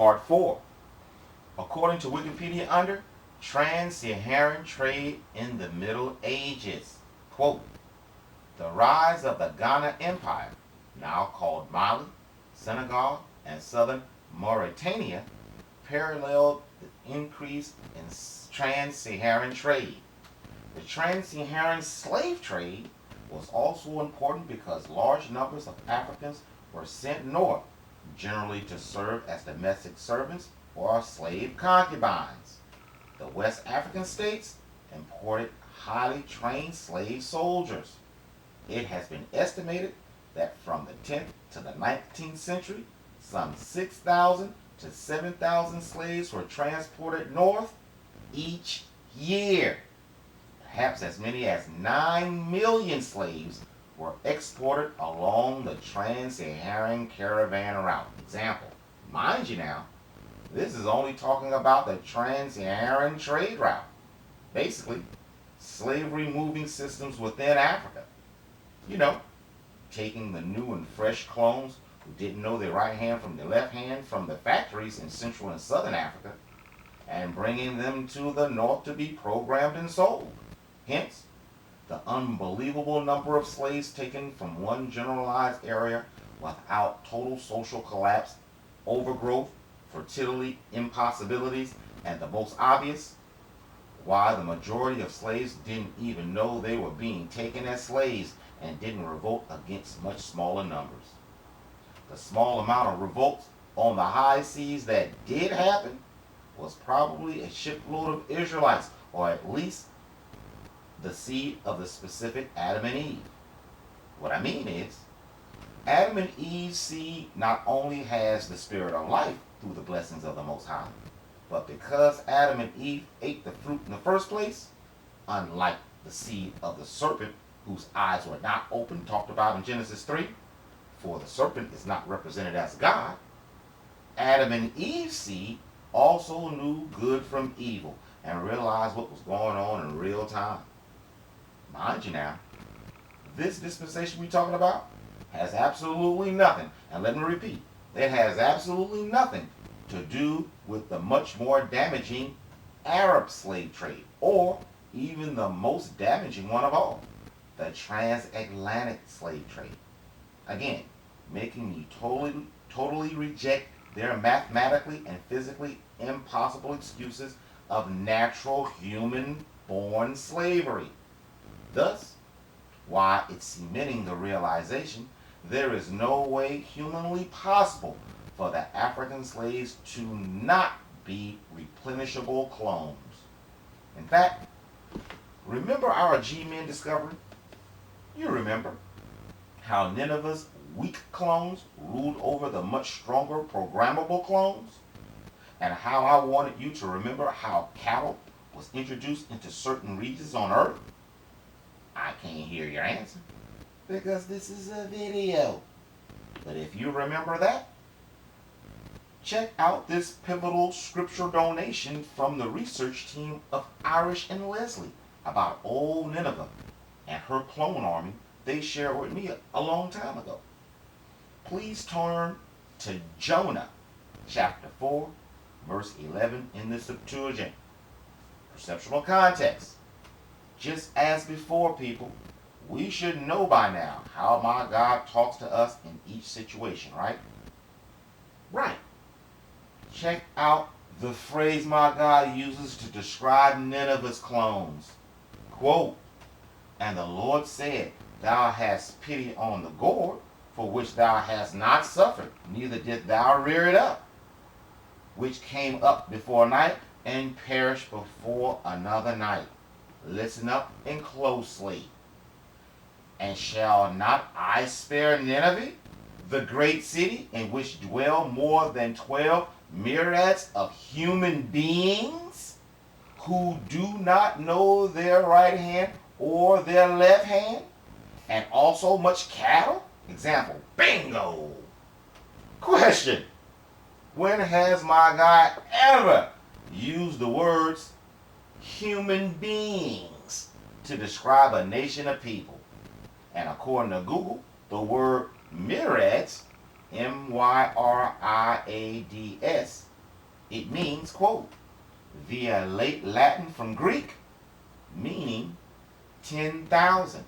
Part 4. According to Wikipedia under Trans-Saharan Trade in the Middle Ages. Quote, the rise of the Ghana Empire, now called Mali, Senegal, and southern Mauritania, paralleled the increase in trans-Saharan trade. The trans-Saharan slave trade was also important because large numbers of Africans were sent north, generally to serve as domestic servants or slave concubines. The West African states imported highly trained slave soldiers. It has been estimated that from the 10th to the 19th century, some 6,000 to 7,000 slaves were transported north each year. Perhaps as many as 9 million slaves were exported along the trans-Saharan caravan route. Example, mind you now, this is only talking about the trans-Saharan trade route. Basically, slavery moving systems within Africa. You know, taking the new and fresh clones who didn't know their right hand from their left hand from the factories in Central and Southern Africa and bringing them to the north to be programmed and sold. Hence, the unbelievable number of slaves taken from one generalized area without total social collapse, overgrowth, fertility impossibilities, and the most obvious, why the majority of slaves didn't even know they were being taken as slaves and didn't revolt against much smaller numbers. The small amount of revolts on the high seas that did happen was probably a shipload of Israelites, or at least the seed of the specific Adam and Eve. What I mean is, Adam and Eve's seed not only has the spirit of life through the blessings of the Most High, but because Adam and Eve ate the fruit in the first place, unlike the seed of the serpent, whose eyes were not open, talked about in Genesis 3, for the serpent is not represented as God, Adam and Eve's seed also knew good from evil and realized what was going on in real time. Mind you now, this dispensation we're talking about has absolutely nothing, and let me repeat, it has absolutely nothing to do with the much more damaging Arab slave trade, or even the most damaging one of all, the transatlantic slave trade. Again, making me totally reject their mathematically and physically impossible excuses of natural human-born slavery. Thus, why it's cementing the realization there is no way humanly possible for the African slaves to not be replenishable clones. In fact, remember our G-Men discovery? You remember how Nineveh's weak clones ruled over the much stronger programmable clones? And how I wanted you to remember how cattle was introduced into certain regions on Earth? I can't hear your answer because this is a video. But if you remember that, check out this pivotal scripture donation from the research team of Irish and Leslie about old Nineveh and her clone army they shared with me a long time ago. Please turn to Jonah chapter 4 verse 11 in the Septuagint. Perceptual context. Just as before, people, we should know by now how my God talks to us in each situation, right? Right. Check out the phrase my God uses to describe Nineveh's clones. Quote, and the Lord said, thou hast pity on the gourd, for which thou hast not suffered, neither didst thou rear it up, which came up before night and perished before another night. Listen up and closely. And shall not I spare Nineveh, the great city in which dwell more than 12 myriads of human beings who do not know their right hand or their left hand, and also much cattle? Example, bingo. Question, when has my God ever used the words human beings to describe a nation of people? And according to Google, the word myriads, M-Y-R-I-A-D-S, It means, quote, via late Latin from Greek, meaning 10,000.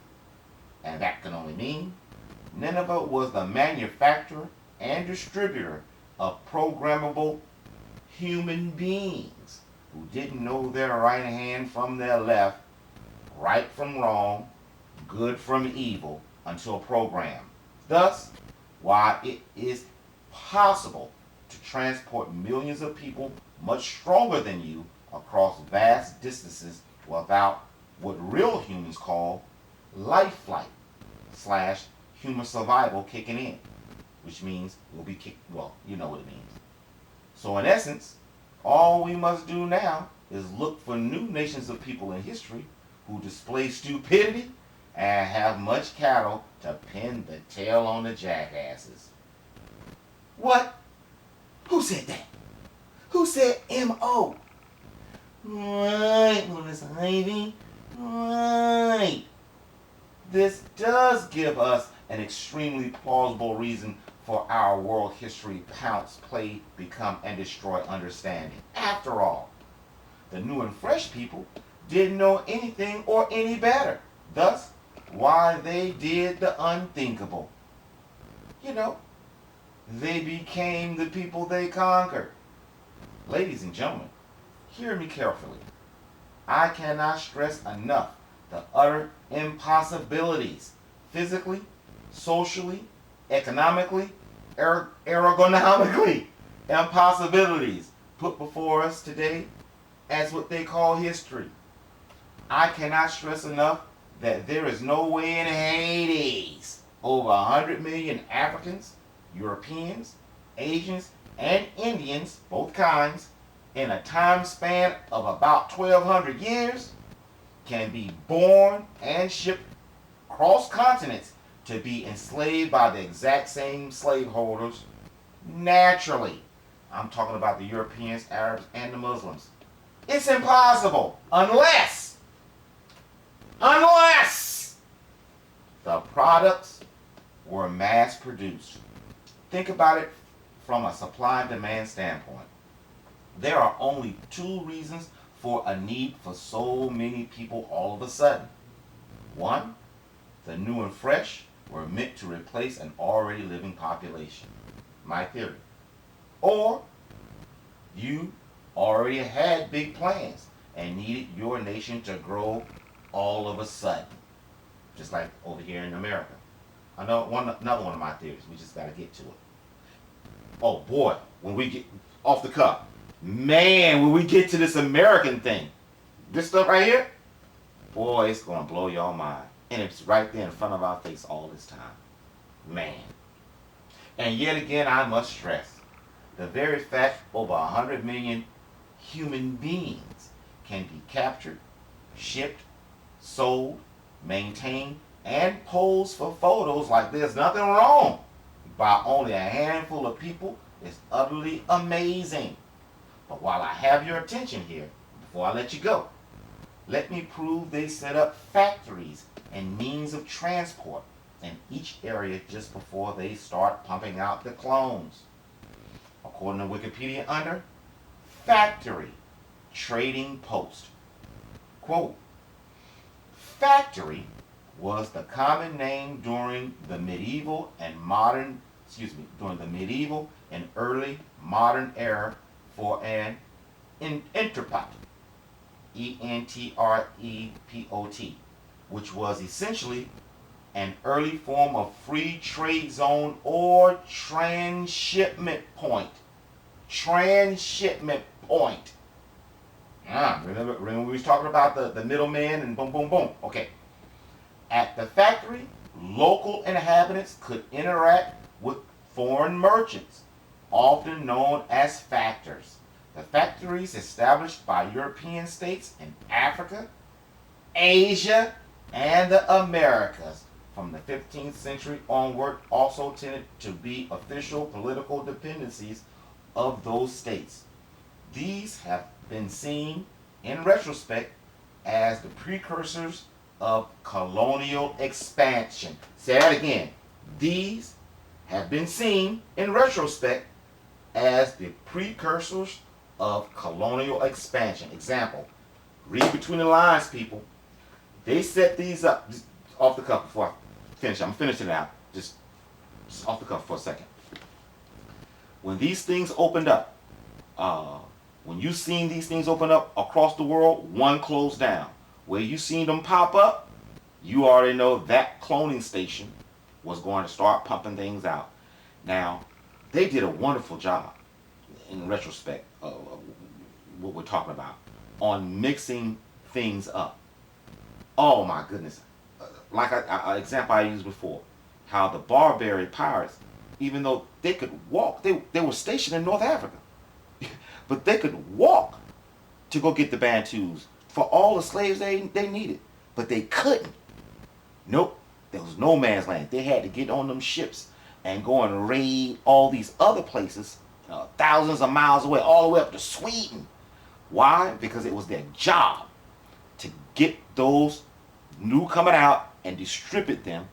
And that can only mean Nineveh was the manufacturer and distributor of programmable human beings who didn't know their right hand from their left, right from wrong, good from evil until programmed. Thus, why it is possible to transport millions of people much stronger than you across vast distances without what real humans call life flight / human survival kicking in, which means we'll be kicked. Well, you know what it means. So in essence, all we must do now is look for new nations of people in history who display stupidity and have much cattle to pin the tail on the jackasses. What? Who said that? Who said M.O.? Right, Miss Ivy. Right. This does give us an extremely plausible reason for our world history pounce, play, become, and destroy understanding. After all, the new and fresh people didn't know anything or any better. Thus, why they did the unthinkable. You know, they became the people they conquered. Ladies and gentlemen, hear me carefully. I cannot stress enough the utter impossibilities, physically, socially, economically, ergonomically, impossibilities put before us today as what they call history. I cannot stress enough that there is no way in Hades over 100 million Africans, Europeans, Asians, and Indians, both kinds, in a time span of about 1,200 years, can be born and shipped cross continents to be enslaved by the exact same slaveholders naturally. I'm talking about the Europeans, Arabs, and the Muslims. It's impossible unless the products were mass produced. Think about it from a supply and demand standpoint. There are only two reasons for a need for so many people all of a sudden. One, the new and fresh were meant to replace an already living population. My theory. Or you already had big plans and needed your nation to grow all of a sudden. Just like over here in America. Another one of my theories. We just got to get to it. Oh boy, when we get off the cuff. Man, when we get to this American thing, this stuff right here, boy, it's going to blow your mind. And it's right there in front of our face all this time. Man. And yet again, I must stress, the very fact over 100 million human beings can be captured, shipped, sold, maintained, and posed for photos like there's nothing wrong by only a handful of people is utterly amazing. But while I have your attention here, before I let you go, let me prove they set up factories and means of transport in each area just before they start pumping out the clones. According to Wikipedia under factory trading post. Quote, factory was the common name during the medieval and early modern era for an entrepot, entrepot, which was essentially an early form of free trade zone or transshipment point. Transshipment point. Remember we was talking about the middleman and boom, boom, boom. Okay. At the factory, local inhabitants could interact with foreign merchants, often known as factors. The factories established by European states in Africa, Asia, and the Americas from the 15th century onward also tended to be official political dependencies of those states. These have been seen in retrospect as the precursors of colonial expansion. Say that again. These have been seen in retrospect as the precursors of colonial expansion. Example, read between the lines, people. They set these up, just off the cuff before I finish. I'm finishing it out. Just off the cuff for a second. When these things opened up, when you seen these things open up across the world, one closed down. Where you seen them pop up, you already know that cloning station was going to start pumping things out. Now, they did a wonderful job, in retrospect, of what we're talking about, on mixing things up. Oh my goodness. Like an example I used before, how the Barbary pirates, even though they could walk, they were stationed in North Africa, but they could walk to go get the Bantus for all the slaves they needed, but they couldn't. Nope, there was no man's land. They had to get on them ships and go and raid all these other places, thousands of miles away, all the way up to Sweden. Why? Because it was their job to get those new coming out and distribute them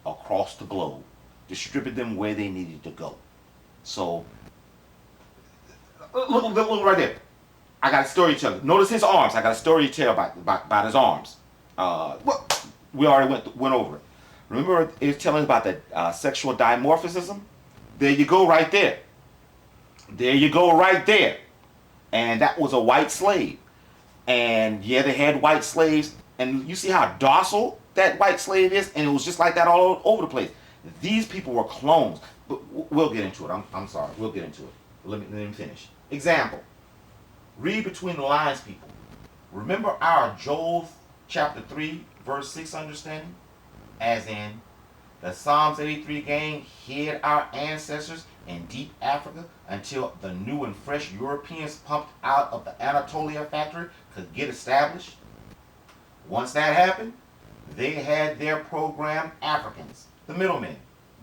across the globe, distribute them where they needed to go. So, look right there. I got a story to tell. Notice his arms. I got a story to tell about his arms. Well, we already went over it. Remember, it was telling us about the sexual dimorphism? There you go right there. There you go right there. And that was a white slave. And yeah, they had white slaves. And you see how docile that white slave is? And it was just like that all over the place. These people were clones. But we'll get into it. I'm sorry. We'll get into it. Let me finish. Example. Read between the lines, people. Remember our Joel chapter 3, verse 6 understanding? As in, the Psalms 83 gang hid our ancestors in deep Africa until the new and fresh Europeans pumped out of the Anatolia factory could get established. Once that happened, they had their programmed Africans, the middlemen,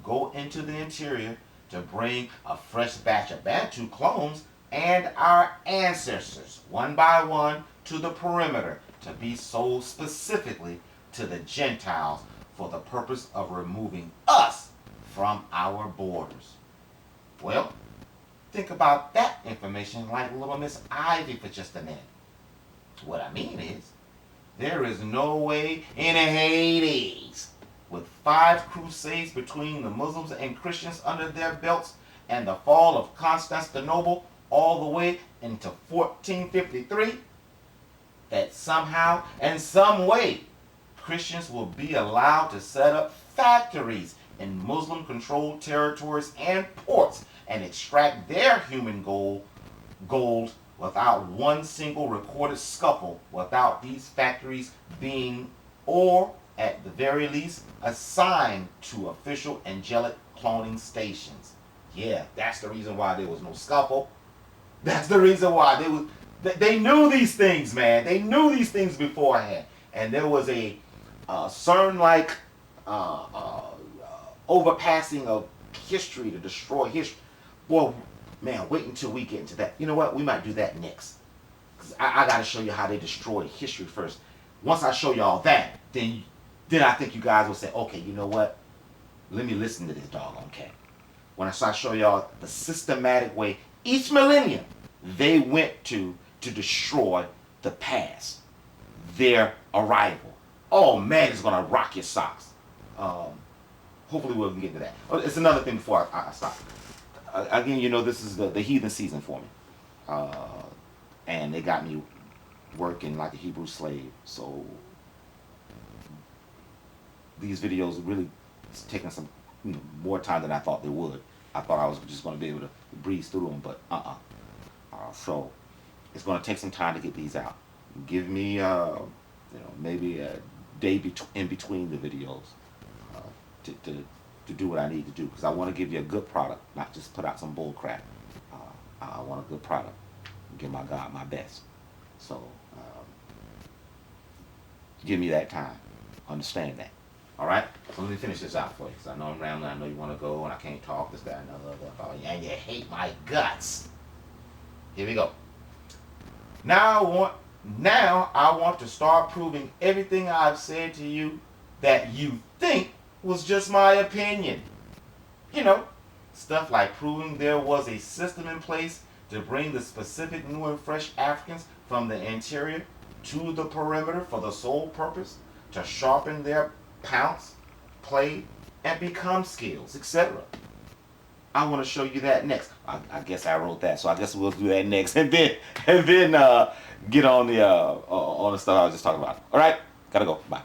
go into the interior to bring a fresh batch of Bantu clones and our ancestors, one by one, to the perimeter to be sold specifically to the Gentiles for the purpose of removing us from our borders. Well, think about that information like little Miss Ivy for just a minute. What I mean is, there is no way in the Hades, with 5 crusades between the Muslims and Christians under their belts and the fall of Constantinople all the way into 1453, that somehow and some way Christians will be allowed to set up factories in Muslim-controlled territories and ports and extract their human gold without one single recorded scuffle, without these factories being, or at the very least, assigned to official angelic cloning stations. Yeah, that's the reason why there was no scuffle. That's the reason why they knew these things, man. They knew these things beforehand. And there was a CERN-like overpassing of history to destroy history. Boy, man, wait until we get into that. You know what? We might do that next. Because I got to show you how they destroyed history first. Once I show y'all that, then I think you guys will say, okay, you know what? Let me listen to this doggone cat. When I start show y'all the systematic way each millennium they went to destroy the past, their arrival. Oh man, it's gonna rock your socks. Hopefully we'll get to that. Oh, it's another thing before I stop. Again, you know, this is the heathen season for me, and they got me working like a Hebrew slave. So these videos really taking some more time than I thought they would. I thought I was just going to be able to breeze through them, but so it's going to take some time to get these out. Give me maybe a day in between the videos to do what I need to do, because I want to give you a good product, not just put out some bull crap. I want a good product, give my God my best. So give me that time. Understand that. All right? So let me finish this out for you, because I know I'm rambling. I know you want to go, and I can't talk, this, that, and other. And you hate my guts. Here we go. Now I want to start proving everything I've said to you that you think was just my opinion. You know, stuff like proving there was a system in place to bring the specific new and fresh Africans from the interior to the perimeter for the sole purpose to sharpen their pounce, play, and become skills, etc. I want to show you that next. I guess I wrote that, so I guess we'll do that next, and then get on the stuff I was just talking about. All right, gotta go. Bye.